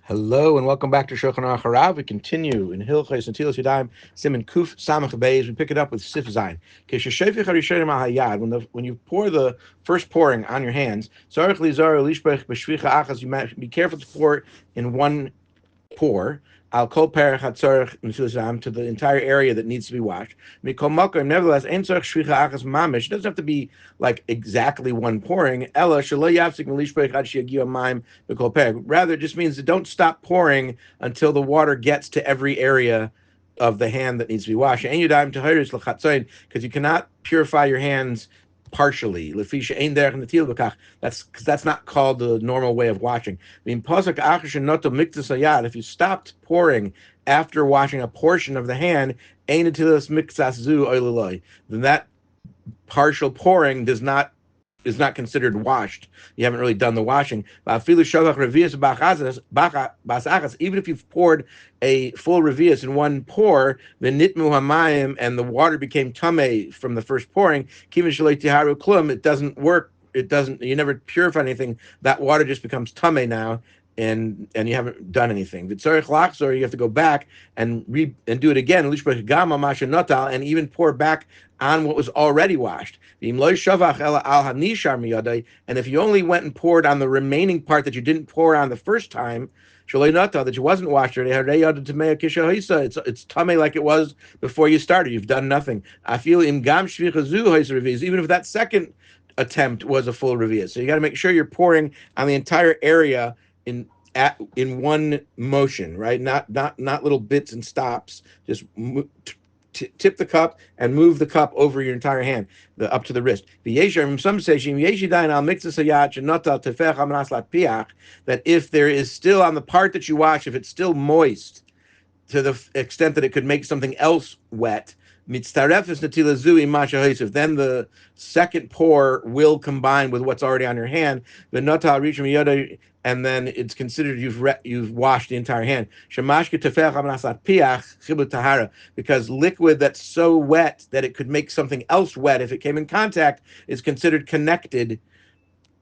Hello and welcome back to Shulchan HaRav. We continue in Hilchos, Netilas, Yadaim, Siman Kuf Samach Beis. We pick it up with Sif Zayin. When you pour the first pouring on your hands, you be careful to pour it in one pour. Al kol perach hatzorich to the entire area that needs to be washed. Mikol makom, nevertheless, ein tzorich shvicha achas mamish. It doesn't have to be like exactly one pouring. Ella shelo yafsik milishpech ad sheyagiu hamayim mikol perach. Rather, it just means that don't stop pouring until the water gets to every area of the hand that needs to be washed. And Yadaim tahiris l'chatzayin, because you cannot purify your hands partially. That's because that's not called the normal way of washing. I mean, if you stopped pouring after washing a portion of the hand, then that partial pouring is not considered washed. You haven't really done the washing. Even if you've poured a full revius in one pour, the nitmu hamayim and the water became tameh from the first pouring, it doesn't work. You never purify anything. That water just becomes tameh now, and you haven't done anything. You have to go back and do it again, and even pour back on what was already washed. And if you only went and poured on the remaining part that you didn't pour on the first time, that you wasn't washed already, it's tameh like it was before you started. You've done nothing. I feel even if that second attempt was a full revius. So you got to make sure you're pouring on the entire area in one motion, right? Not little bits and stops. Just tip the cup and move the cup over your entire hand, up to the wrist. Some say that if there is still on the part that you wash, if it's still moist to the extent that it could make something else wet, then the second pour will combine with what's already on your hand. And then it's considered you've washed the entire hand. Because liquid that's so wet that it could make something else wet if it came in contact is considered connected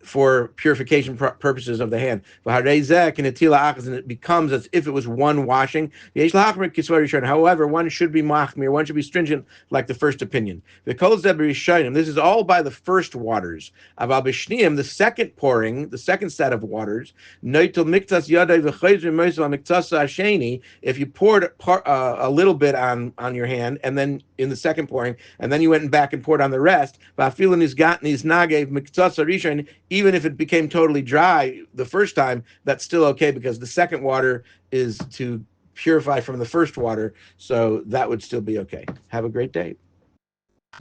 for purification purposes of the hand. And it becomes as if it was one washing. However, one should be machmir, one should be stringent, like the first opinion. This is all by the first waters. The second pouring, the second set of waters, if you poured a little bit on your hand, and then in the second pouring, and then you went back and poured on the rest, even if it became totally dry the first time, that's still okay, because the second water is to purify from the first water, so that would still be okay. Have a great day.